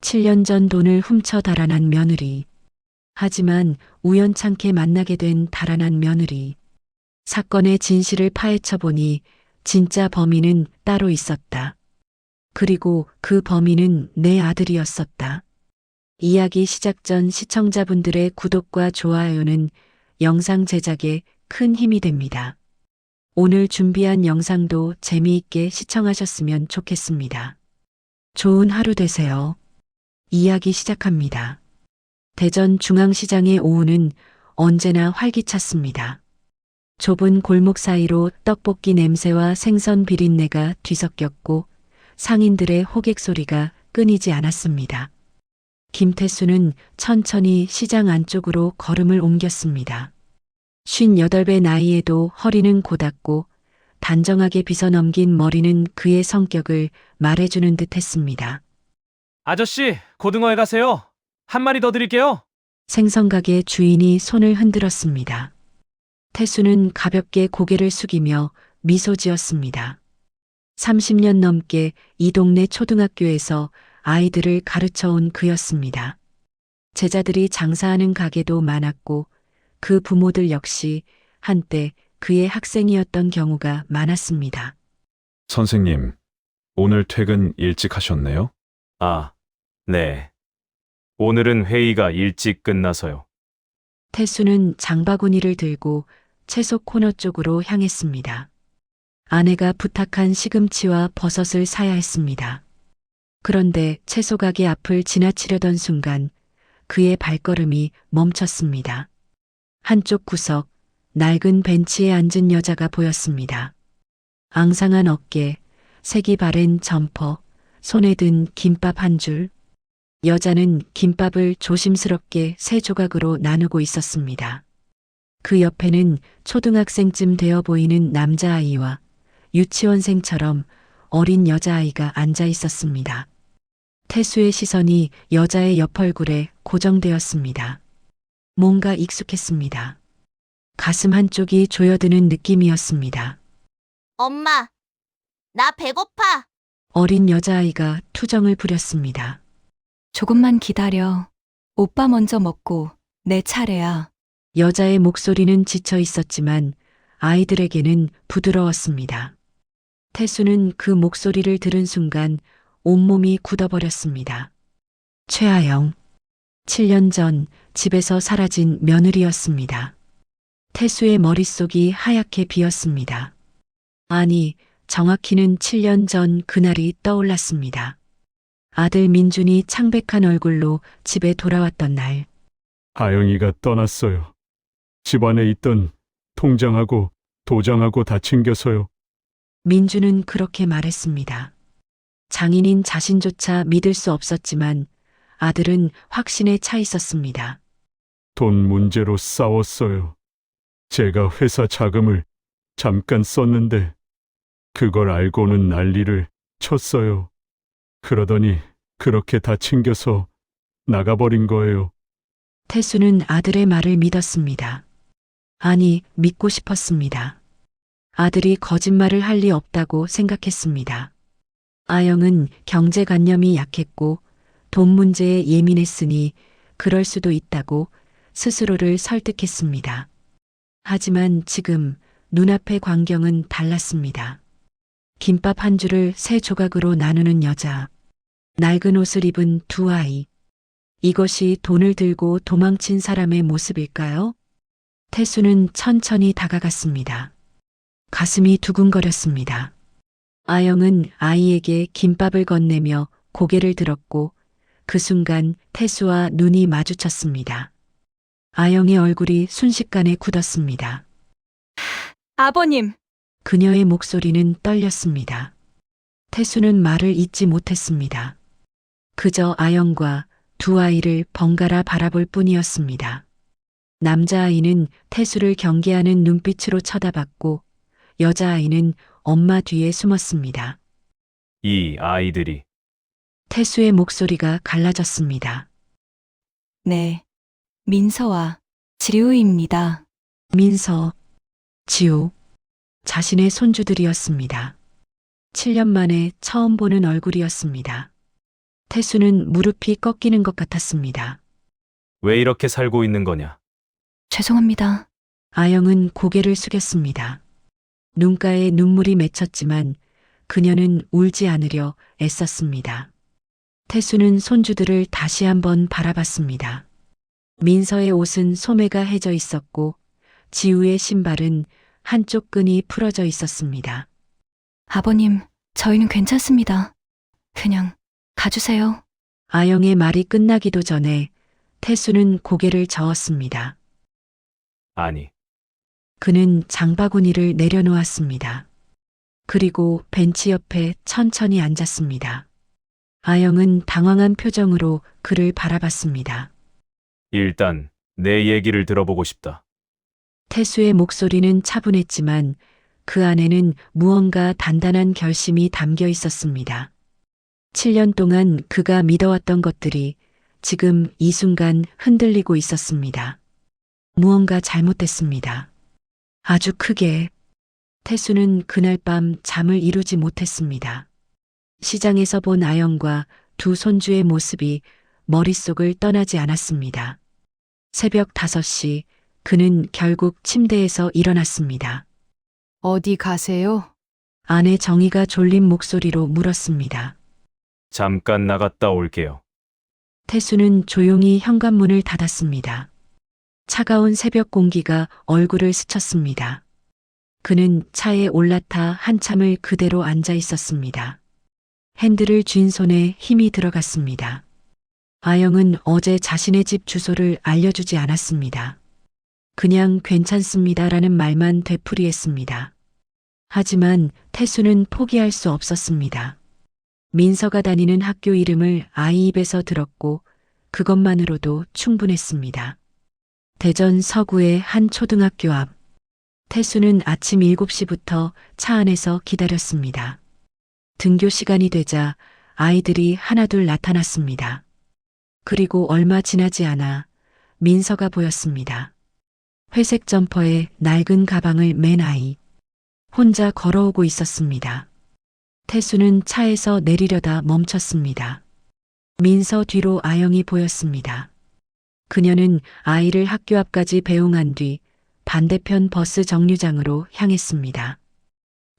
7년 전 돈을 훔쳐 달아난 며느리. 하지만 우연찮게 만나게 된 달아난 며느리. 사건의 진실을 파헤쳐 보니 진짜 범인은 따로 있었다. 그리고 그 범인은 내 아들이었었다. 이야기 시작 전 시청자분들의 구독과 좋아요는 영상 제작에 큰 힘이 됩니다. 오늘 준비한 영상도 재미있게 시청하셨으면 좋겠습니다. 좋은 하루 되세요. 이야기 시작합니다. 대전 중앙시장의 오후는 언제나 활기찼습니다. 좁은 골목 사이로 떡볶이 냄새와 생선 비린내가 뒤섞였고 상인들의 호객 소리가 끊이지 않았습니다. 김태수는 천천히 시장 안쪽으로 걸음을 옮겼습니다. 58배 나이에도 허리는 고닫고 단정하게 빗어넘긴 머리는 그의 성격을 말해주는 듯 했습니다. 아저씨, 고등어회 가세요. 한 마리 더 드릴게요. 생선가게 주인이 손을 흔들었습니다. 태수는 가볍게 고개를 숙이며 미소 지었습니다. 30년 넘게 이 동네 초등학교에서 아이들을 가르쳐 온 그였습니다. 제자들이 장사하는 가게도 많았고 그 부모들 역시 한때 그의 학생이었던 경우가 많았습니다. 선생님, 오늘 퇴근 일찍 하셨네요? 아, 네. 오늘은 회의가 일찍 끝나서요. 태수는 장바구니를 들고 채소 코너 쪽으로 향했습니다. 아내가 부탁한 시금치와 버섯을 사야 했습니다. 그런데 채소 가게 앞을 지나치려던 순간 그의 발걸음이 멈췄습니다. 한쪽 구석 낡은 벤치에 앉은 여자가 보였습니다. 앙상한 어깨, 색이 바랜 점퍼, 손에 든 김밥 한 줄. 여자는 김밥을 조심스럽게 세 조각으로 나누고 있었습니다. 그 옆에는 초등학생쯤 되어 보이는 남자아이와 유치원생처럼 어린 여자아이가 앉아 있었습니다. 태수의 시선이 여자의 옆 얼굴에 고정되었습니다. 뭔가 익숙했습니다. 가슴 한쪽이 조여드는 느낌이었습니다. 엄마, 나 배고파. 어린 여자아이가 투정을 부렸습니다. 조금만 기다려. 오빠 먼저 먹고 내 차례야. 여자의 목소리는 지쳐 있었지만 아이들에게는 부드러웠습니다. 태수는 그 목소리를 들은 순간 온몸이 굳어버렸습니다. 최아영, 7년 전 집에서 사라진 며느리였습니다. 태수의 머릿속이 하얗게 비었습니다. 아니, 정확히는 7년 전 그날이 떠올랐습니다. 아들 민준이 창백한 얼굴로 집에 돌아왔던 날. 아영이가 떠났어요. 집안에 있던 통장하고 도장하고 다 챙겨서요. 민준은 그렇게 말했습니다. 장인인 자신조차 믿을 수 없었지만 아들은 확신에 차 있었습니다. 돈 문제로 싸웠어요. 제가 회사 자금을 잠깐 썼는데 그걸 알고는 난리를 쳤어요. 그러더니 그렇게 다 챙겨서 나가버린 거예요. 태수는 아들의 말을 믿었습니다. 아니, 믿고 싶었습니다. 아들이 거짓말을 할 리 없다고 생각했습니다. 아영은 경제관념이 약했고 돈 문제에 예민했으니 그럴 수도 있다고 스스로를 설득했습니다. 하지만 지금 눈앞의 광경은 달랐습니다. 김밥 한 줄을 세 조각으로 나누는 여자, 낡은 옷을 입은 두 아이. 이것이 돈을 들고 도망친 사람의 모습일까요? 태수는 천천히 다가갔습니다. 가슴이 두근거렸습니다. 아영은 아이에게 김밥을 건네며 고개를 들었고 그 순간 태수와 눈이 마주쳤습니다. 아영의 얼굴이 순식간에 굳었습니다. 아버님, 그녀의 목소리는 떨렸습니다. 태수는 말을 잇지 못했습니다. 그저 아영과 두 아이를 번갈아 바라볼 뿐이었습니다. 남자아이는 태수를 경계하는 눈빛으로 쳐다봤고 여자아이는 엄마 뒤에 숨었습니다. 이 아이들이 태수의 목소리가 갈라졌습니다. 네. 민서와 지류입니다. 민서, 지우, 자신의 손주들이었습니다. 7년 만에 처음 보는 얼굴이었습니다. 태수는 무릎이 꺾이는 것 같았습니다. 왜 이렇게 살고 있는 거냐? 죄송합니다. 아영은 고개를 숙였습니다. 눈가에 눈물이 맺혔지만 그녀는 울지 않으려 애썼습니다. 태수는 손주들을 다시 한번 바라봤습니다. 민서의 옷은 소매가 해져 있었고 지우의 신발은 한쪽 끈이 풀어져 있었습니다. 아버님, 저희는 괜찮습니다. 그냥 가주세요. 아영의 말이 끝나기도 전에 태수는 고개를 저었습니다. 아니, 그는 장바구니를 내려놓았습니다. 그리고 벤치 옆에 천천히 앉았습니다. 아영은 당황한 표정으로 그를 바라봤습니다. 일단 내 얘기를 들어보고 싶다. 태수의 목소리는 차분했지만 그 안에는 무언가 단단한 결심이 담겨 있었습니다. 7년 동안 그가 믿어왔던 것들이 지금 이 순간 흔들리고 있었습니다. 무언가 잘못됐습니다. 아주 크게. 태수는 그날 밤 잠을 이루지 못했습니다. 시장에서 본 아영과 두 손주의 모습이 머릿속을 떠나지 않았습니다. 새벽 5시 그는 결국 침대에서 일어났습니다. 어디 가세요? 아내 정희가 졸린 목소리로 물었습니다. 잠깐 나갔다 올게요. 태수는 조용히 현관문을 닫았습니다. 차가운 새벽 공기가 얼굴을 스쳤습니다. 그는 차에 올라타 한참을 그대로 앉아 있었습니다. 핸들을 쥔 손에 힘이 들어갔습니다. 아영은 어제 자신의 집 주소를 알려주지 않았습니다. 그냥 괜찮습니다라는 말만 되풀이했습니다. 하지만 태수는 포기할 수 없었습니다. 민서가 다니는 학교 이름을 아이 입에서 들었고 그것만으로도 충분했습니다. 대전 서구의 한 초등학교 앞. 태수는 아침 7시부터 차 안에서 기다렸습니다. 등교 시간이 되자 아이들이 하나둘 나타났습니다. 그리고 얼마 지나지 않아 민서가 보였습니다. 회색 점퍼에 낡은 가방을 맨 아이. 혼자 걸어오고 있었습니다. 태수는 차에서 내리려다 멈췄습니다. 민서 뒤로 아영이 보였습니다. 그녀는 아이를 학교 앞까지 배웅한 뒤 반대편 버스 정류장으로 향했습니다.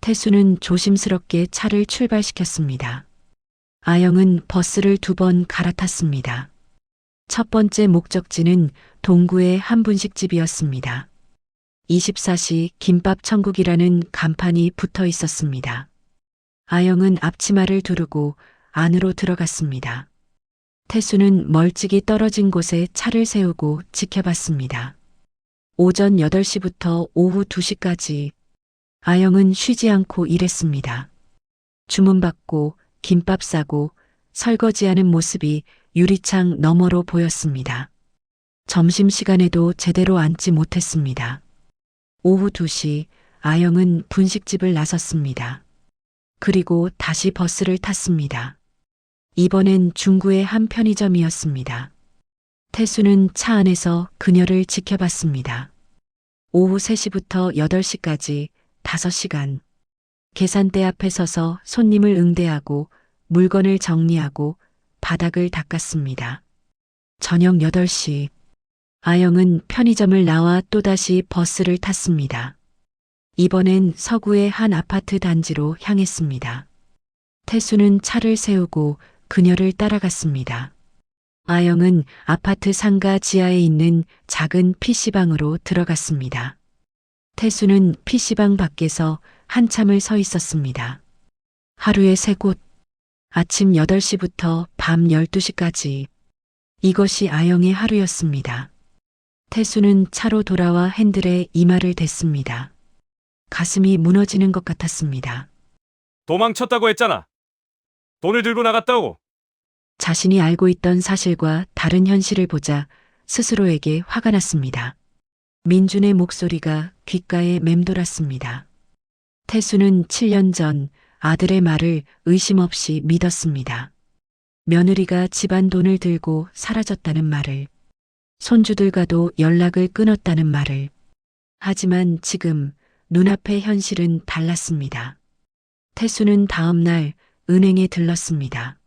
태수는 조심스럽게 차를 출발시켰습니다. 아영은 버스를 2번 갈아탔습니다. 첫 번째 목적지는 동구의 한 분식집이었습니다. 24시 김밥 천국이라는 간판이 붙어 있었습니다. 아영은 앞치마를 두르고 안으로 들어갔습니다. 태수는 멀찍이 떨어진 곳에 차를 세우고 지켜봤습니다. 오전 8시부터 오후 2시까지 아영은 쉬지 않고 일했습니다. 주문받고 김밥 싸고 설거지하는 모습이 유리창 너머로 보였습니다. 점심시간에도 제대로 앉지 못했습니다. 오후 2시 아영은 분식집을 나섰습니다. 그리고 다시 버스를 탔습니다. 이번엔 중구의 한 편의점이었습니다. 태수는 차 안에서 그녀를 지켜봤습니다. 오후 3시부터 8시까지 5시간. 계산대 앞에 서서 손님을 응대하고 물건을 정리하고 바닥을 닦았습니다. 저녁 8시. 아영은 편의점을 나와 또다시 버스를 탔습니다. 이번엔 서구의 한 아파트 단지로 향했습니다. 태수는 차를 세우고 그녀를 따라갔습니다. 아영은 아파트 상가 지하에 있는 작은 PC방으로 들어갔습니다. 태수는 PC방 밖에서 한참을 서 있었습니다. 하루에 3곳, 아침 8시부터 밤 12시까지. 이것이 아영의 하루였습니다. 태수는 차로 돌아와 핸들에 이마를 댔습니다. 가슴이 무너지는 것 같았습니다. 도망쳤다고 했잖아. 돈을 들고 나갔다고. 자신이 알고 있던 사실과 다른 현실을 보자 스스로에게 화가 났습니다. 민준의 목소리가 귓가에 맴돌았습니다. 태수는 7년 전 아들의 말을 의심 없이 믿었습니다. 며느리가 집안 돈을 들고 사라졌다는 말을, 손주들과도 연락을 끊었다는 말을. 하지만 지금 눈앞의 현실은 달랐습니다. 태수는 다음 날 은행에 들렀습니다.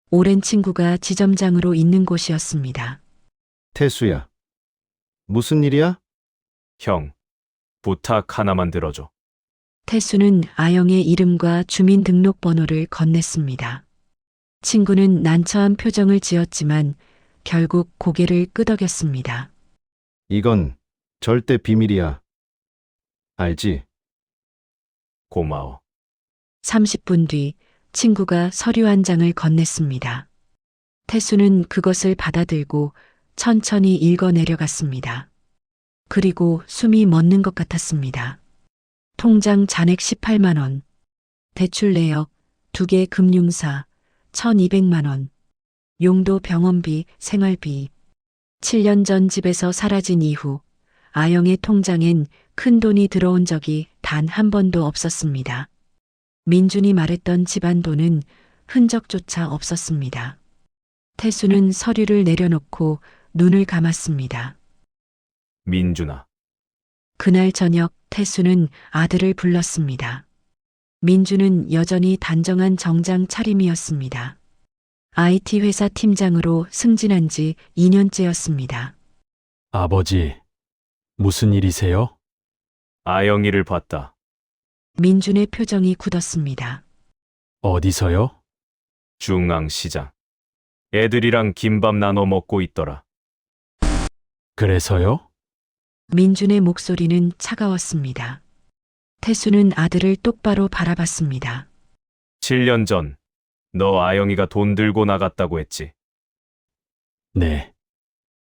오랜 친구가 지점장으로 있는 곳이었습니다. 태수야. 무슨 일이야? 형, 부탁 하나만 들어줘. 태수는 아영의 이름과 주민등록번호를 건넸습니다. 친구는 난처한 표정을 지었지만 결국 고개를 끄덕였습니다. 이건 절대 비밀이야. 알지? 고마워. 30분 뒤 친구가 서류 한 장을 건넸습니다. 태수는 그것을 받아들고 천천히 읽어 내려갔습니다. 그리고 숨이 멎는 것 같았습니다. 통장 잔액 18만 원, 대출 내역 2개 금융사 1,200만 원, 용도 병원비, 생활비. 7년 전 집에서 사라진 이후 아영의 통장엔 큰 돈이 들어온 적이 단 한 번도 없었습니다. 민준이 말했던 집안 돈은 흔적조차 없었습니다. 태수는 서류를 내려놓고 눈을 감았습니다. 민준아, 그날 저녁 태수는 아들을 불렀습니다. 민준은 여전히 단정한 정장 차림이었습니다. IT 회사 팀장으로 승진한 지 2년째였습니다. 아버지, 무슨 일이세요? 아영이를 봤다. 민준의 표정이 굳었습니다. 어디서요? 중앙시장. 애들이랑 김밥 나눠 먹고 있더라. 그래서요? 민준의 목소리는 차가웠습니다. 태수는 아들을 똑바로 바라봤습니다. 7년 전, 너 아영이가 돈 들고 나갔다고 했지. 네.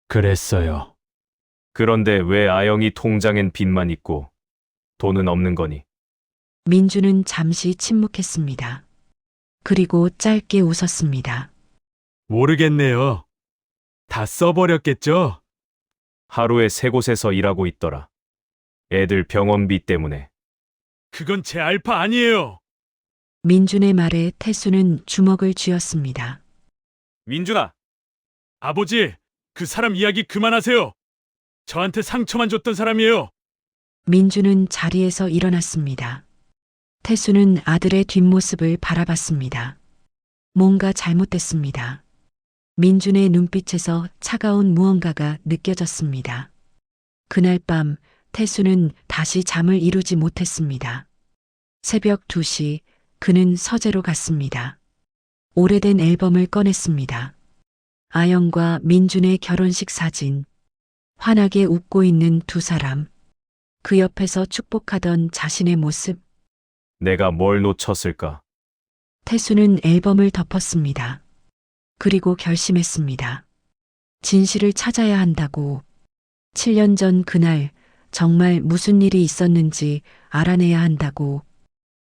그랬어요. 그런데 왜 아영이 통장엔 빚만 있고 돈은 없는 거니? 민준은 잠시 침묵했습니다. 그리고 짧게 웃었습니다. 모르겠네요. 다 써버렸겠죠? 하루에 3곳에서 일하고 있더라. 애들 병원비 때문에. 그건 제 알바 아니에요. 민준의 말에 태수는 주먹을 쥐었습니다. 민준아! 아버지, 그 사람 이야기 그만하세요. 저한테 상처만 줬던 사람이에요. 민준은 자리에서 일어났습니다. 태수는 아들의 뒷모습을 바라봤습니다. 뭔가 잘못됐습니다. 민준의 눈빛에서 차가운 무언가가 느껴졌습니다. 그날 밤 태수는 다시 잠을 이루지 못했습니다. 새벽 2시 그는 서재로 갔습니다. 오래된 앨범을 꺼냈습니다. 아영과 민준의 결혼식 사진, 환하게 웃고 있는 두 사람, 그 옆에서 축복하던 자신의 모습. 내가 뭘 놓쳤을까? 태수는 앨범을 덮었습니다. 그리고 결심했습니다. 진실을 찾아야 한다고. 7년 전 그날 정말 무슨 일이 있었는지 알아내야 한다고.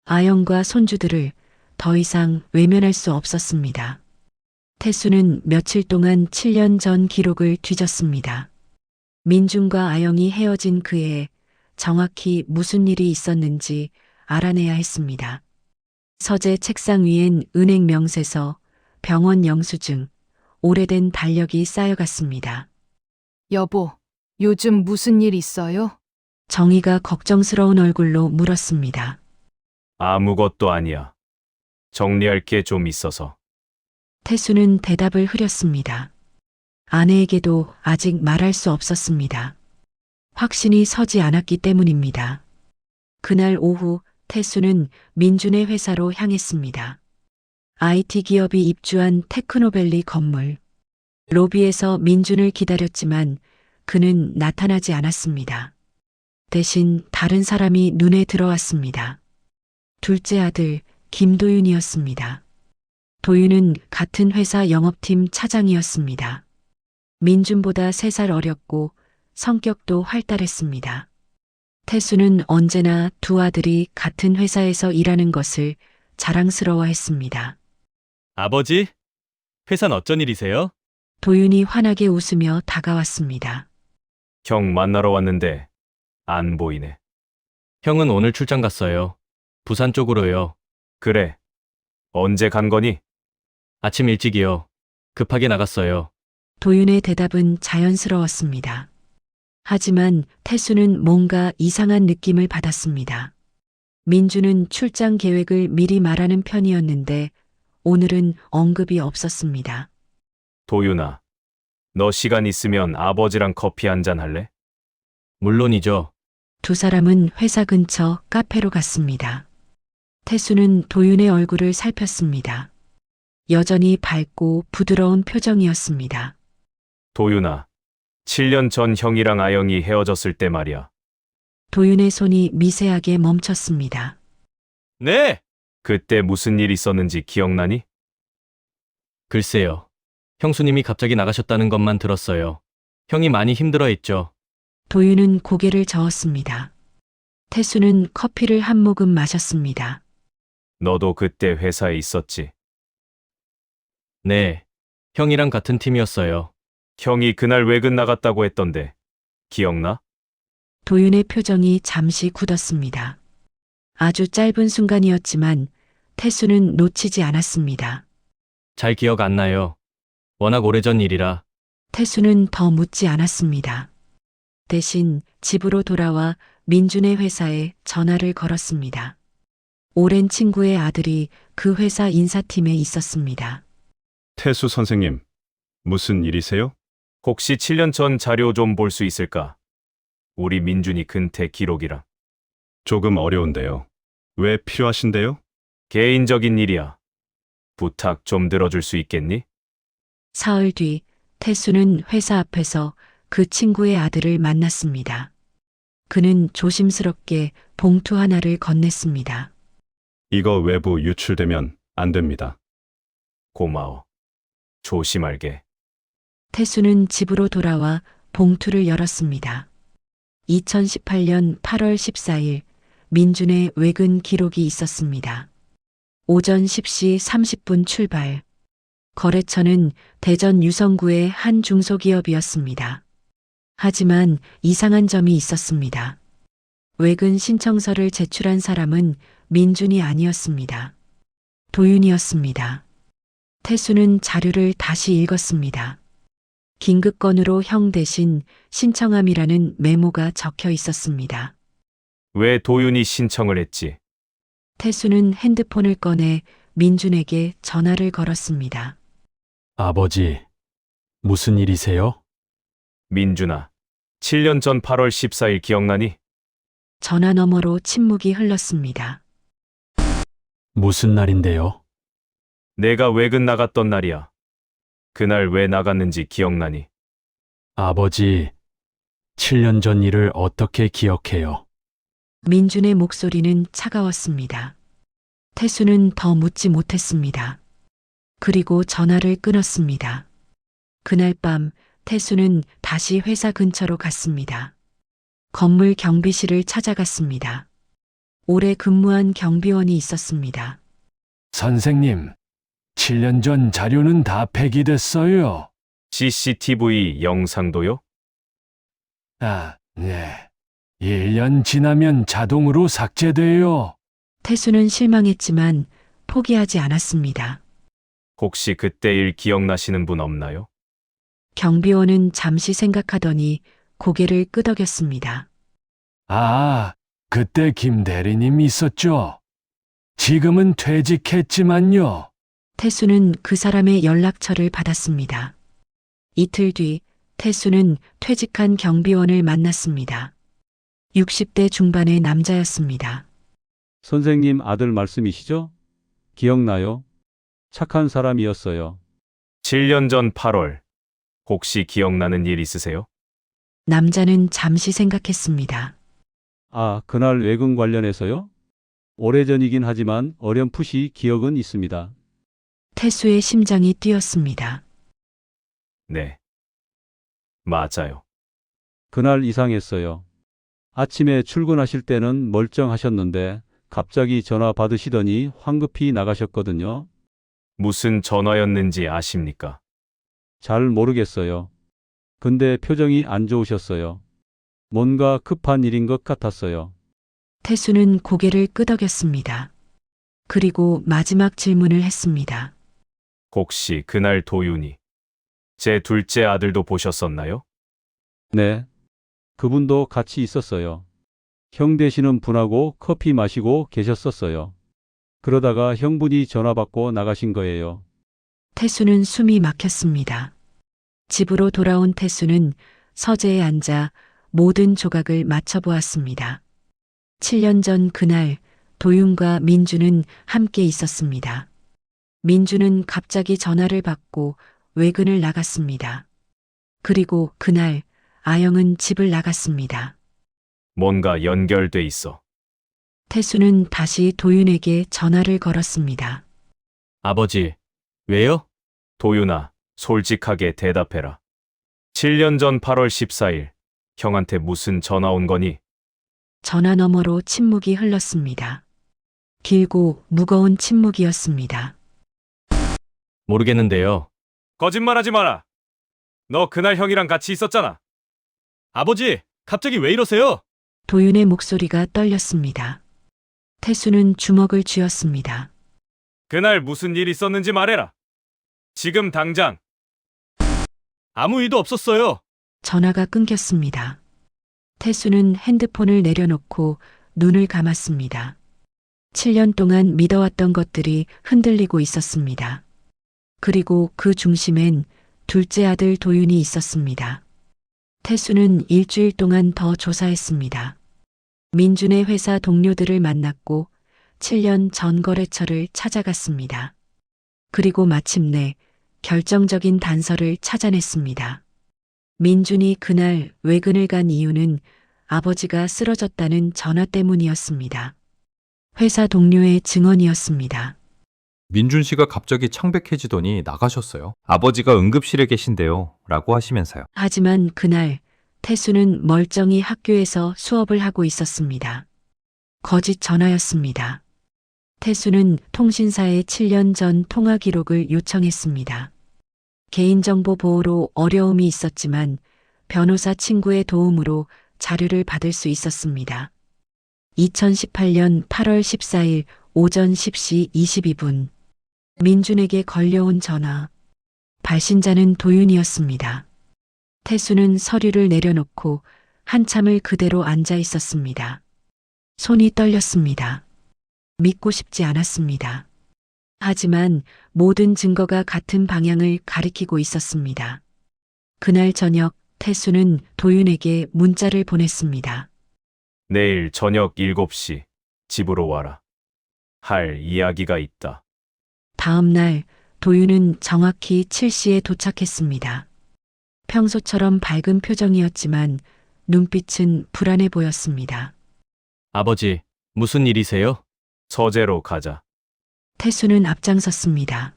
아영과 손주들을 더 이상 외면할 수 없었습니다. 태수는 며칠 동안 7년 전 기록을 뒤졌습니다. 민준과 아영이 헤어진 그해 정확히 무슨 일이 있었는지 알아내야 했습니다. 서재 책상 위엔 은행 명세서, 병원 영수증, 오래된 달력이 쌓여갔습니다. 여보, 요즘 무슨 일 있어요? 정희가 걱정스러운 얼굴로 물었습니다. 아무것도 아니야. 정리할 게 좀 있어서. 태수는 대답을 흐렸습니다. 아내에게도 아직 말할 수 없었습니다. 확신이 서지 않았기 때문입니다. 그날 오후 태수는 민준의 회사로 향했습니다. IT 기업이 입주한 테크노밸리 건물. 로비에서 민준을 기다렸지만 그는 나타나지 않았습니다. 대신 다른 사람이 눈에 들어왔습니다. 둘째 아들 김도윤이었습니다. 도윤은 같은 회사 영업팀 차장이었습니다. 민준보다 3살 어렸고 성격도 활달했습니다. 태수는 언제나 두 아들이 같은 회사에서 일하는 것을 자랑스러워했습니다. 아버지, 회사는 어쩐 일이세요? 도윤이 환하게 웃으며 다가왔습니다. 형 만나러 왔는데 안 보이네. 형은 오늘 출장 갔어요. 부산 쪽으로요. 그래. 언제 간 거니? 아침 일찍이요. 급하게 나갔어요. 도윤의 대답은 자연스러웠습니다. 하지만 태수는 뭔가 이상한 느낌을 받았습니다. 민주는 출장 계획을 미리 말하는 편이었는데 오늘은 언급이 없었습니다. 도윤아, 너 시간 있으면 아버지랑 커피 한잔 할래? 물론이죠. 두 사람은 회사 근처 카페로 갔습니다. 태수는 도윤의 얼굴을 살폈습니다. 여전히 밝고 부드러운 표정이었습니다. 도윤아, 7년 전 형이랑 아영이 헤어졌을 때 말이야. 도윤의 손이 미세하게 멈췄습니다. 네! 그때 무슨 일 있었는지 기억나니? 글쎄요. 형수님이 갑자기 나가셨다는 것만 들었어요. 형이 많이 힘들어했죠. 도윤은 고개를 저었습니다. 태수는 커피를 한 모금 마셨습니다. 너도 그때 회사에 있었지. 네. 형이랑 같은 팀이었어요. 형이 그날 외근 나갔다고 했던데. 기억나? 도윤의 표정이 잠시 굳었습니다. 아주 짧은 순간이었지만 태수는 놓치지 않았습니다. 잘 기억 안 나요. 워낙 오래전 일이라. 태수는 더 묻지 않았습니다. 대신 집으로 돌아와 민준의 회사에 전화를 걸었습니다. 오랜 친구의 아들이 그 회사 인사팀에 있었습니다. 태수 선생님, 무슨 일이세요? 혹시 7년 전 자료 좀 볼 수 있을까? 우리 민준이 근태 기록이랑. 조금 어려운데요. 왜 필요하신데요? 개인적인 일이야. 부탁 좀 들어줄 수 있겠니? 사흘 뒤 태수는 회사 앞에서 그 친구의 아들을 만났습니다. 그는 조심스럽게 봉투 하나를 건넸습니다. 이거 외부 유출되면 안 됩니다. 고마워. 조심할게. 태수는 집으로 돌아와 봉투를 열었습니다. 2018년 8월 14일 민준의 외근 기록이 있었습니다. 오전 10시 30분 출발. 거래처는 대전 유성구의 한 중소기업이었습니다. 하지만 이상한 점이 있었습니다. 외근 신청서를 제출한 사람은 민준이 아니었습니다. 도윤이었습니다. 태수는 자료를 다시 읽었습니다. 긴급 건으로 형 대신 신청함이라는 메모가 적혀 있었습니다. 왜 도윤이 신청을 했지? 태수는 핸드폰을 꺼내 민준에게 전화를 걸었습니다. 아버지, 무슨 일이세요? 민준아, 7년 전 8월 14일 기억나니? 전화 너머로 침묵이 흘렀습니다. 무슨 날인데요? 내가 외근 나갔던 날이야. 그날 왜 나갔는지 기억나니? 아버지, 7년 전 일을 어떻게 기억해요? 민준의 목소리는 차가웠습니다. 태수는 더 묻지 못했습니다. 그리고 전화를 끊었습니다. 그날 밤 태수는 다시 회사 근처로 갔습니다. 건물 경비실을 찾아갔습니다. 오래 근무한 경비원이 있었습니다. 선생님, 7년 전 자료는 다 폐기됐어요. CCTV 영상도요? 아, 네. 1년 지나면 자동으로 삭제돼요. 태수는 실망했지만 포기하지 않았습니다. 혹시 그때 일 기억나시는 분 없나요? 경비원은 잠시 생각하더니 고개를 끄덕였습니다. 아, 그때 김 대리님 있었죠? 지금은 퇴직했지만요. 태수는 그 사람의 연락처를 받았습니다. 이틀 뒤 태수는 퇴직한 경비원을 만났습니다. 60대 중반의 남자였습니다. 선생님 아들 말씀이시죠? 기억나요? 착한 사람이었어요. 7년 전 8월. 혹시 기억나는 일 있으세요? 남자는 잠시 생각했습니다. 아, 그날 외근 관련해서요? 오래전이긴 하지만 어렴풋이 기억은 있습니다. 태수의 심장이 뛰었습니다. 네. 맞아요. 그날 이상했어요. 아침에 출근하실 때는 멀쩡하셨는데 갑자기 전화 받으시더니 황급히 나가셨거든요. 무슨 전화였는지 아십니까? 잘 모르겠어요. 근데 표정이 안 좋으셨어요. 뭔가 급한 일인 것 같았어요. 태수는 고개를 끄덕였습니다. 그리고 마지막 질문을 했습니다. 혹시 그날 도윤이 제 둘째 아들도 보셨었나요? 네. 그분도 같이 있었어요. 형 되시는 분하고 커피 마시고 계셨었어요. 그러다가 형분이 전화 받고 나가신 거예요. 태수는 숨이 막혔습니다. 집으로 돌아온 태수는 서재에 앉아 모든 조각을 맞춰보았습니다. 7년 전 그날 도윤과 민주는 함께 있었습니다. 민주는 갑자기 전화를 받고 외근을 나갔습니다. 그리고 그날 아영은 집을 나갔습니다. 뭔가 연결돼 있어. 태수는 다시 도윤에게 전화를 걸었습니다. 아버지, 왜요? 도윤아, 솔직하게 대답해라. 7년 전 8월 14일, 형한테 무슨 전화 온 거니? 전화 너머로 침묵이 흘렀습니다. 길고 무거운 침묵이었습니다. 모르겠는데요. 거짓말하지 마라. 너 그날 형이랑 같이 있었잖아. 아버지, 갑자기 왜 이러세요? 도윤의 목소리가 떨렸습니다. 태수는 주먹을 쥐었습니다. 그날 무슨 일 있었는지 말해라. 지금 당장. 아무 일도 없었어요. 전화가 끊겼습니다. 태수는 핸드폰을 내려놓고 눈을 감았습니다. 7년 동안 믿어왔던 것들이 흔들리고 있었습니다. 그리고 그 중심엔 둘째 아들 도윤이 있었습니다. 태수는 일주일 동안 더 조사했습니다. 민준의 회사 동료들을 만났고 7년 전 거래처를 찾아갔습니다. 그리고 마침내 결정적인 단서를 찾아냈습니다. 민준이 그날 외근을 간 이유는 아버지가 쓰러졌다는 전화 때문이었습니다. 회사 동료의 증언이었습니다. 민준 씨가 갑자기 창백해지더니 나가셨어요. 아버지가 응급실에 계신데요. 라고 하시면서요. 하지만 그날 태수는 멀쩡히 학교에서 수업을 하고 있었습니다. 거짓 전화였습니다. 태수는 통신사에 7년 전 통화 기록을 요청했습니다. 개인정보 보호로 어려움이 있었지만 변호사 친구의 도움으로 자료를 받을 수 있었습니다. 2018년 8월 14일 오전 10시 22분 민준에게 걸려온 전화. 발신자는 도윤이었습니다. 태수는 서류를 내려놓고 한참을 그대로 앉아 있었습니다. 손이 떨렸습니다. 믿고 싶지 않았습니다. 하지만 모든 증거가 같은 방향을 가리키고 있었습니다. 그날 저녁 태수는 도윤에게 문자를 보냈습니다. 내일 저녁 7시 집으로 와라. 할 이야기가 있다. 다음 날 도윤은 정확히 7시에 도착했습니다. 평소처럼 밝은 표정이었지만 눈빛은 불안해 보였습니다. 아버지, 무슨 일이세요? 서재로 가자. 태수는 앞장섰습니다.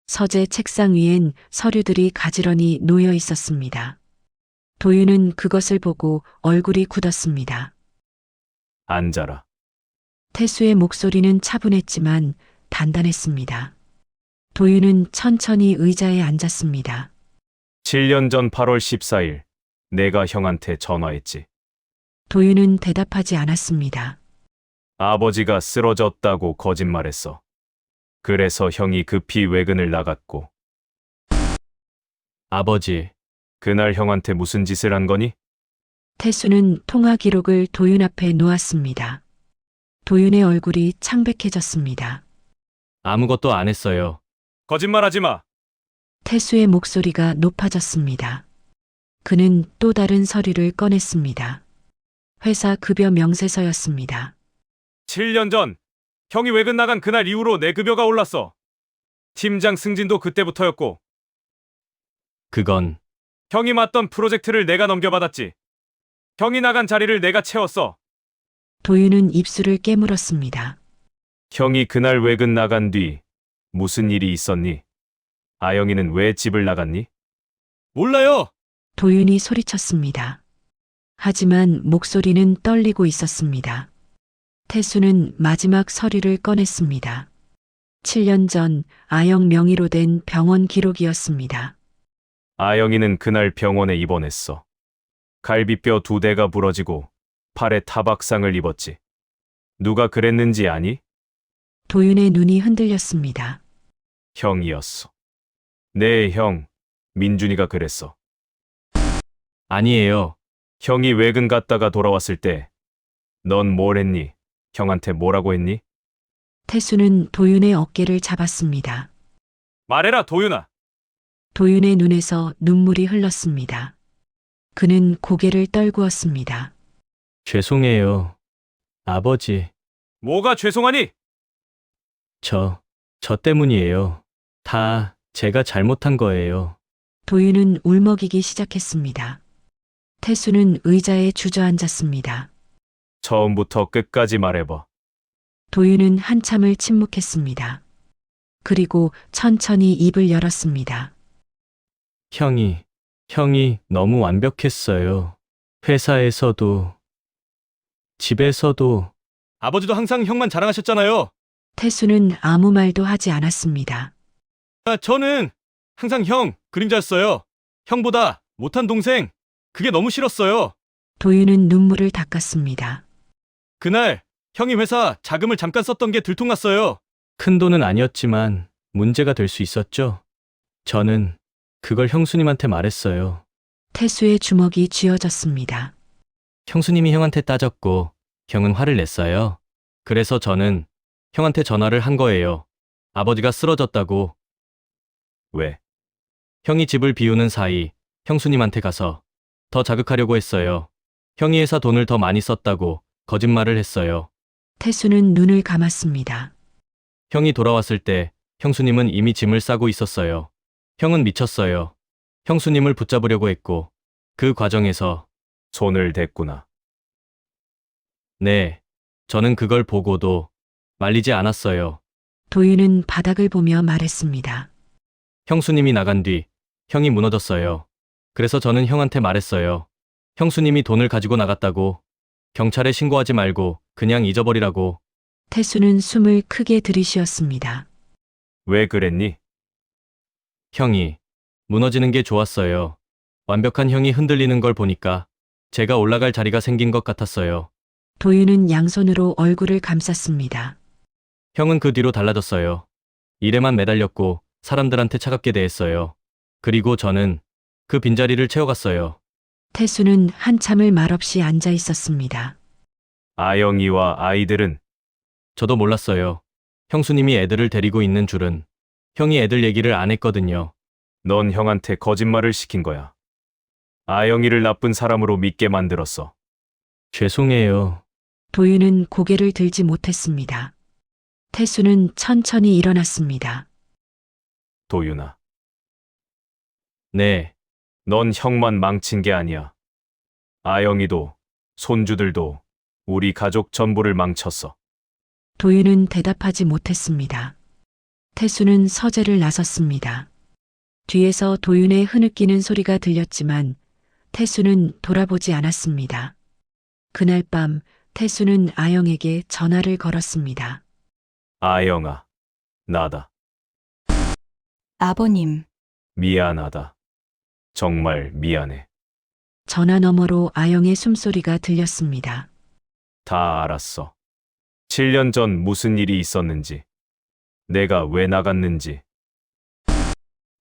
서재 책상 위엔 서류들이 가지런히 놓여 있었습니다. 도윤은 그것을 보고 얼굴이 굳었습니다. 앉아라. 태수의 목소리는 차분했지만 단단했습니다. 도윤은 천천히 의자에 앉았습니다. 7년 전 8월 14일, 내가 형한테 전화했지. 도윤은 대답하지 않았습니다. 아버지가 쓰러졌다고 거짓말했어. 그래서 형이 급히 외근을 나갔고. 아버지, 그날 형한테 무슨 짓을 한 거니? 태수는 통화 기록을 도윤 앞에 놓았습니다. 도윤의 얼굴이 창백해졌습니다. 아무것도 안 했어요. 거짓말하지 마. 태수의 목소리가 높아졌습니다. 그는 또 다른 서류를 꺼냈습니다. 회사 급여 명세서였습니다. 7년 전 형이 외근 나간 그날 이후로 내 급여가 올랐어. 팀장 승진도 그때부터였고. 그건 형이 맡던 프로젝트를 내가 넘겨받았지. 형이 나간 자리를 내가 채웠어. 도윤은 입술을 깨물었습니다. 형이 그날 외근 나간 뒤 무슨 일이 있었니? 아영이는 왜 집을 나갔니? 몰라요. 도윤이 소리쳤습니다. 하지만 목소리는 떨리고 있었습니다. 태수는 마지막 서류를 꺼냈습니다. 7년 전 아영 명의로 된 병원 기록이었습니다. 아영이는 그날 병원에 입원했어. 갈비뼈 2대가 부러지고 팔에 타박상을 입었지. 누가 그랬는지 아니? 도윤의 눈이 흔들렸습니다. 형이었어. 내 형, 민준이가 그랬어. 아니에요. 형이 외근 갔다가 돌아왔을 때 넌 뭘 했니? 형한테 뭐라고 했니? 태수는 도윤의 어깨를 잡았습니다. 말해라, 도윤아. 도윤의 눈에서 눈물이 흘렀습니다. 그는 고개를 떨구었습니다. 죄송해요. 아버지, 뭐가 죄송하니? 저 때문이에요. 다 제가 잘못한 거예요. 도윤은 울먹이기 시작했습니다. 태수는 의자에 주저앉았습니다. 처음부터 끝까지 말해봐. 도윤은 한참을 침묵했습니다. 그리고 천천히 입을 열었습니다. 형이 너무 완벽했어요. 회사에서도, 집에서도. 아버지도 항상 형만 자랑하셨잖아요. 태수는 아무 말도 하지 않았습니다. 저는 항상 형 그림 잘 써요. 형보다 못한 동생. 그게 너무 싫었어요. 도윤은 눈물을 닦았습니다. 그날 형이 회사 자금을 잠깐 썼던 게 들통났어요. 큰 돈은 아니었지만 문제가 될 수 있었죠. 저는 그걸 형수님한테 말했어요. 태수의 주먹이 쥐어졌습니다. 형수님이 형한테 따졌고 형은 화를 냈어요. 그래서 저는 형한테 전화를 한 거예요. 아버지가 쓰러졌다고. 왜? 형이 집을 비우는 사이 형수님한테 가서 더 자극하려고 했어요. 형이 회사 돈을 더 많이 썼다고 거짓말을 했어요. 태수는 눈을 감았습니다. 형이 돌아왔을 때 형수님은 이미 짐을 싸고 있었어요. 형은 미쳤어요. 형수님을 붙잡으려고 했고 그 과정에서 손을 댔구나. 네, 저는 그걸 보고도 말리지 않았어요. 도윤은 바닥을 보며 말했습니다. 형수님이 나간 뒤 형이 무너졌어요. 그래서 저는 형한테 말했어요. 형수님이 돈을 가지고 나갔다고. 경찰에 신고하지 말고 그냥 잊어버리라고. 태수는 숨을 크게 들이쉬었습니다. 왜 그랬니? 형이 무너지는 게 좋았어요. 완벽한 형이 흔들리는 걸 보니까 제가 올라갈 자리가 생긴 것 같았어요. 도윤은 양손으로 얼굴을 감쌌습니다. 형은 그 뒤로 달라졌어요. 일에만 매달렸고 사람들한테 차갑게 대했어요. 그리고 저는 그 빈자리를 채워갔어요. 태수는 한참을 말없이 앉아 있었습니다. 아영이와 아이들은 저도 몰랐어요. 형수님이 애들을 데리고 있는 줄은. 형이 애들 얘기를 안 했거든요. 넌 형한테 거짓말을 시킨 거야. 아영이를 나쁜 사람으로 믿게 만들었어. 죄송해요. 도윤은 고개를 들지 못했습니다. 태수는 천천히 일어났습니다. 도윤아, 네, 넌 형만 망친 게 아니야. 아영이도, 손주들도, 우리 가족 전부를 망쳤어. 도윤은 대답하지 못했습니다. 태수는 서재를 나섰습니다. 뒤에서 도윤의 흐느끼는 소리가 들렸지만 태수는 돌아보지 않았습니다. 그날 밤 태수는 아영에게 전화를 걸었습니다. 아영아, 나다. 아버님, 미안하다. 정말 미안해. 전화 너머로 아영의 숨소리가 들렸습니다. 다 알았어. 7년 전 무슨 일이 있었는지, 내가 왜 나갔는지.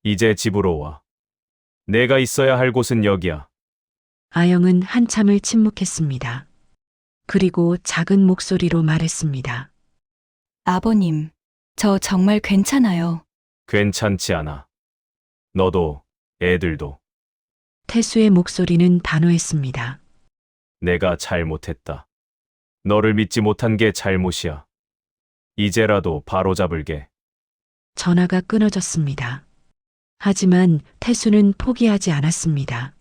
이제 집으로 와. 내가 있어야 할 곳은 여기야. 아영은 한참을 침묵했습니다. 그리고 작은 목소리로 말했습니다. 아버님, 저 정말 괜찮아요. 괜찮지 않아. 너도, 애들도. 태수의 목소리는 단호했습니다. 내가 잘못했다. 너를 믿지 못한 게 잘못이야. 이제라도 바로잡을게. 전화가 끊어졌습니다. 하지만 태수는 포기하지 않았습니다.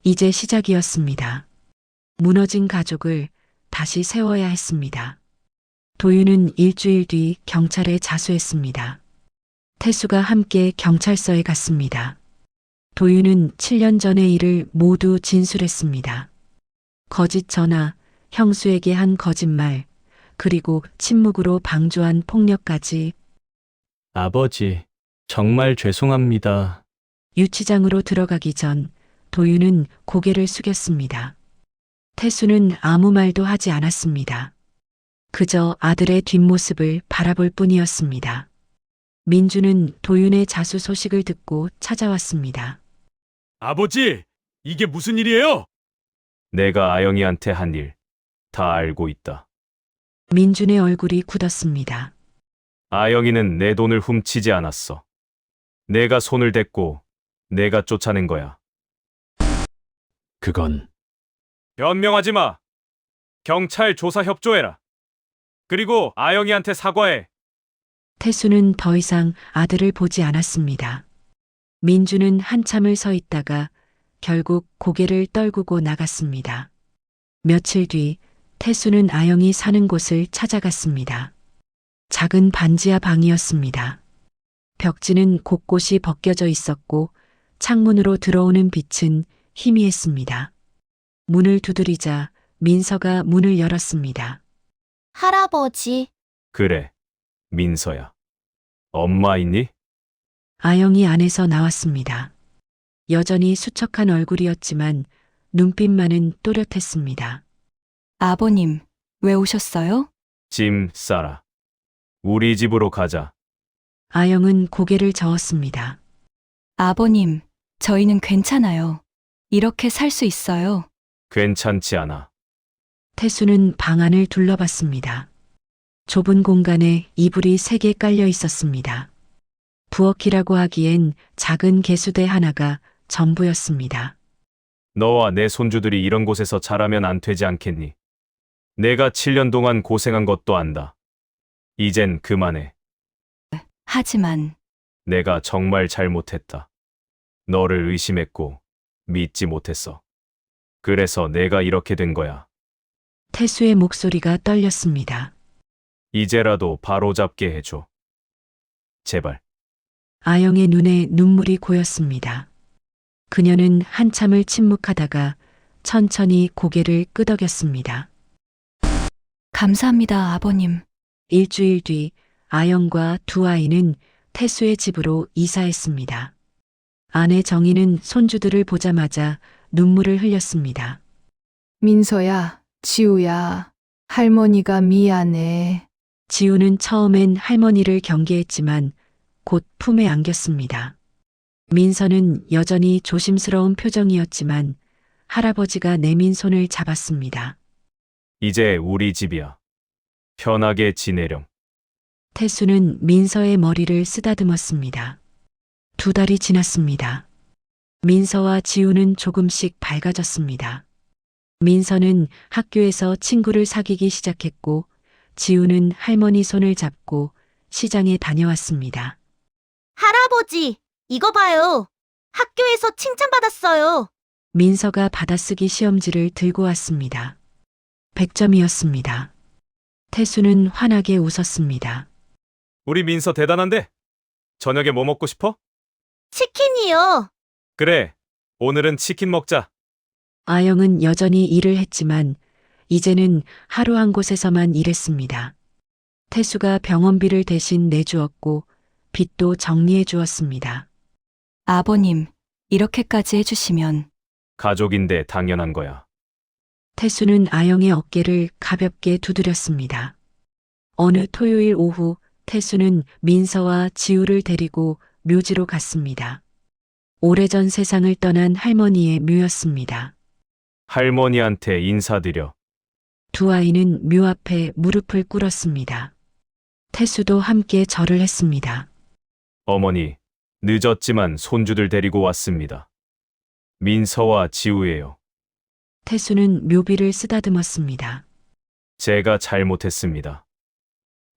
이제 시작이었습니다. 무너진 가족을 다시 세워야 했습니다. 도윤은 일주일 뒤 경찰에 자수했습니다. 태수가 함께 경찰서에 갔습니다. 도윤은 7년 전의 일을 모두 진술했습니다. 거짓 전화, 형수에게 한 거짓말, 그리고 침묵으로 방조한 폭력까지. 아버지, 정말 죄송합니다. 유치장으로 들어가기 전 도윤은 고개를 숙였습니다. 태수는 아무 말도 하지 않았습니다. 그저 아들의 뒷모습을 바라볼 뿐이었습니다. 민주는 도윤의 자수 소식을 듣고 찾아왔습니다. 아버지, 이게 무슨 일이에요? 내가 아영이한테 한 일 다 알고 있다. 민준의 얼굴이 굳었습니다. 아영이는 내 돈을 훔치지 않았어. 내가 손을 댔고 내가 쫓아낸 거야. 그건 변명하지 마. 경찰 조사 협조해라. 그리고 아영이한테 사과해. 태수는 더 이상 아들을 보지 않았습니다. 민주는 한참을 서 있다가 결국 고개를 떨구고 나갔습니다. 며칠 뒤 태수는 아영이 사는 곳을 찾아갔습니다. 작은 반지하 방이었습니다. 벽지는 곳곳이 벗겨져 있었고 창문으로 들어오는 빛은 희미했습니다. 문을 두드리자 민서가 문을 열었습니다. 할아버지, 그래, 민서야. 엄마 있니? 아영이 안에서 나왔습니다. 여전히 수척한 얼굴이었지만 눈빛만은 또렷했습니다. 아버님, 왜 오셨어요? 짐 싸라. 우리 집으로 가자. 아영은 고개를 저었습니다. 아버님, 저희는 괜찮아요. 이렇게 살 수 있어요. 괜찮지 않아. 태수는 방 안을 둘러봤습니다. 좁은 공간에 이불이 3개 깔려 있었습니다. 부엌이라고 하기엔 작은 개수대 하나가 전부였습니다. 너와 내 손주들이 이런 곳에서 자라면 안 되지 않겠니? 내가 7년 동안 고생한 것도 안다. 이젠 그만해. 하지만 내가 정말 잘못했다. 너를 의심했고 믿지 못했어. 그래서 내가 이렇게 된 거야. 태수의 목소리가 떨렸습니다. 이제라도 바로잡게 해줘. 제발. 아영의 눈에 눈물이 고였습니다. 그녀는 한참을 침묵하다가 천천히 고개를 끄덕였습니다. 감사합니다, 아버님. 일주일 뒤 아영과 두 아이는 태수의 집으로 이사했습니다. 아내 정희는 손주들을 보자마자 눈물을 흘렸습니다. 민서야, 지우야, 할머니가 미안해. 지우는 처음엔 할머니를 경계했지만 곧 품에 안겼습니다. 민서는 여전히 조심스러운 표정이었지만 할아버지가 내민 손을 잡았습니다. 이제 우리 집이야. 편하게 지내렴. 태수는 민서의 머리를 쓰다듬었습니다. 2달이 지났습니다. 민서와 지우는 조금씩 밝아졌습니다. 민서는 학교에서 친구를 사귀기 시작했고 지우는 할머니 손을 잡고 시장에 다녀왔습니다. 할아버지, 이거 봐요. 학교에서 칭찬받았어요. 민서가 받아쓰기 시험지를 들고 왔습니다. 100점이었습니다. 태수는 환하게 웃었습니다. 우리 민서 대단한데? 저녁에 뭐 먹고 싶어? 치킨이요. 그래, 오늘은 치킨 먹자. 아영은 여전히 일을 했지만 이제는 하루 한 곳에서만 일했습니다. 태수가 병원비를 대신 내주었고 빚도 정리해 주었습니다. 아버님, 이렇게까지 해주시면 가족인데 당연한 거야. 태수는 아영의 어깨를 가볍게 두드렸습니다. 어느 토요일 오후 태수는 민서와 지우를 데리고 묘지로 갔습니다. 오래전 세상을 떠난 할머니의 묘였습니다. 할머니한테 인사드려. 두 아이는 묘 앞에 무릎을 꿇었습니다. 태수도 함께 절을 했습니다. 어머니, 늦었지만 손주들 데리고 왔습니다. 민서와 지우예요. 태수는 묘비를 쓰다듬었습니다. 제가 잘못했습니다.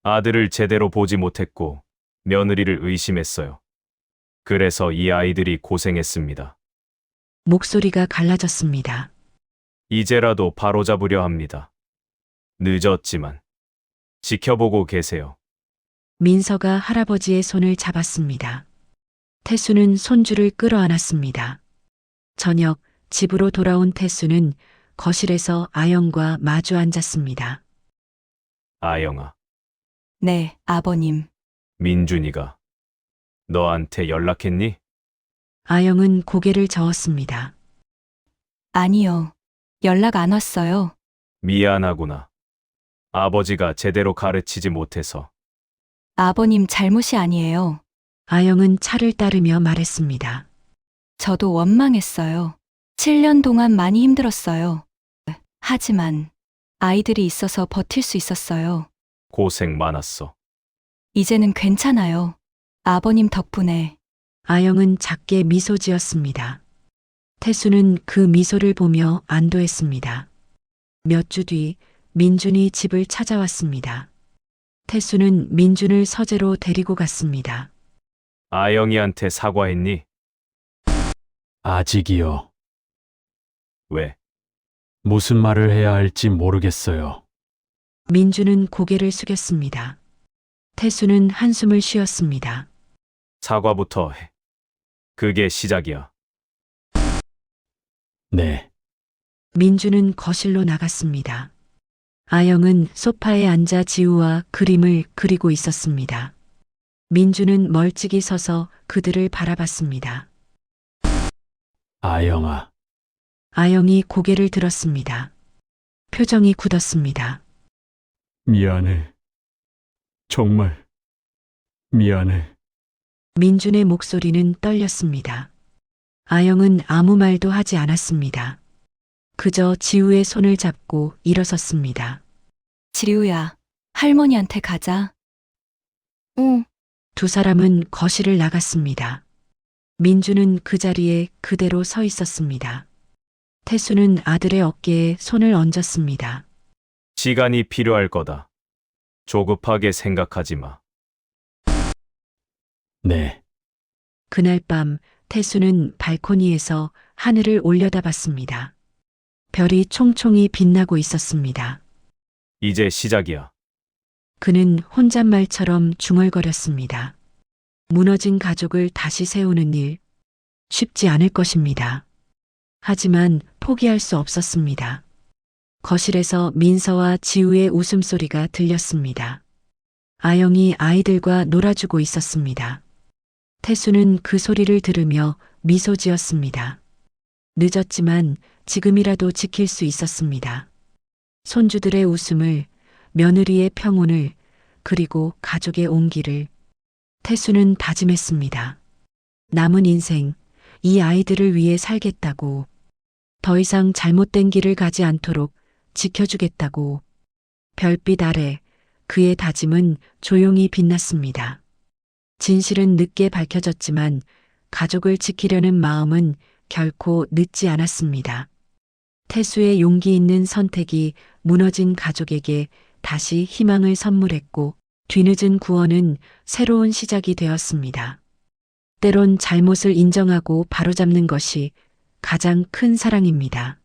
아들을 제대로 보지 못했고 며느리를 의심했어요. 그래서 이 아이들이 고생했습니다. 목소리가 갈라졌습니다. 이제라도 바로잡으려 합니다. 늦었지만 지켜보고 계세요. 민서가 할아버지의 손을 잡았습니다. 태수는 손주를 끌어안았습니다. 저녁 집으로 돌아온 태수는 거실에서 아영과 마주 앉았습니다. 아영아, 네, 아버님. 민준이가 너한테 연락했니? 아영은 고개를 저었습니다. 아니요. 연락 안 왔어요. 미안하구나. 아버지가 제대로 가르치지 못해서. 아버님 잘못이 아니에요. 아영은 차를 따르며 말했습니다. 저도 원망했어요. 7년 동안 많이 힘들었어요. 하지만 아이들이 있어서 버틸 수 있었어요. 고생 많았어. 이제는 괜찮아요. 아버님 덕분에. 아영은 작게 미소 지었습니다. 태수는 그 미소를 보며 안도했습니다. 몇 주 뒤 민준이 집을 찾아왔습니다. 태수는 민준을 서재로 데리고 갔습니다. 아영이한테 사과했니? 아직이요. 왜? 무슨 말을 해야 할지 모르겠어요. 민준은 고개를 숙였습니다. 태수는 한숨을 쉬었습니다. 사과부터 해. 그게 시작이야. 네. 민준은 거실로 나갔습니다. 아영은 소파에 앉아 지우와 그림을 그리고 있었습니다. 민준은 멀찍이 서서 그들을 바라봤습니다. 아영아, 아영이 고개를 들었습니다. 표정이 굳었습니다. 미안해. 정말 미안해. 민준의 목소리는 떨렸습니다. 아영은 아무 말도 하지 않았습니다. 그저 지우의 손을 잡고 일어섰습니다. 지우야, 할머니한테 가자. 응. 두 사람은 거실을 나갔습니다. 민준은 그 자리에 그대로 서 있었습니다. 태수는 아들의 어깨에 손을 얹었습니다. 시간이 필요할 거다. 조급하게 생각하지 마. 네. 그날 밤 태수는 발코니에서 하늘을 올려다봤습니다. 별이 총총히 빛나고 있었습니다. 이제 시작이야. 그는 혼잣말처럼 중얼거렸습니다. 무너진 가족을 다시 세우는 일, 쉽지 않을 것입니다. 하지만 포기할 수 없었습니다. 거실에서 민서와 지우의 웃음소리가 들렸습니다. 아영이 아이들과 놀아주고 있었습니다. 태수는 그 소리를 들으며 미소 지었습니다. 늦었지만 지금이라도 지킬 수 있었습니다. 손주들의 웃음을, 며느리의 평온을, 그리고 가족의 온기를. 태수는 다짐했습니다. 남은 인생, 이 아이들을 위해 살겠다고. 더 이상 잘못된 길을 가지 않도록 지켜주겠다고. 별빛 아래 그의 다짐은 조용히 빛났습니다. 진실은 늦게 밝혀졌지만 가족을 지키려는 마음은 결코 늦지 않았습니다. 태수의 용기 있는 선택이 무너진 가족에게 다시 희망을 선물했고 뒤늦은 구원은 새로운 시작이 되었습니다. 때론 잘못을 인정하고 바로잡는 것이 가장 큰 사랑입니다.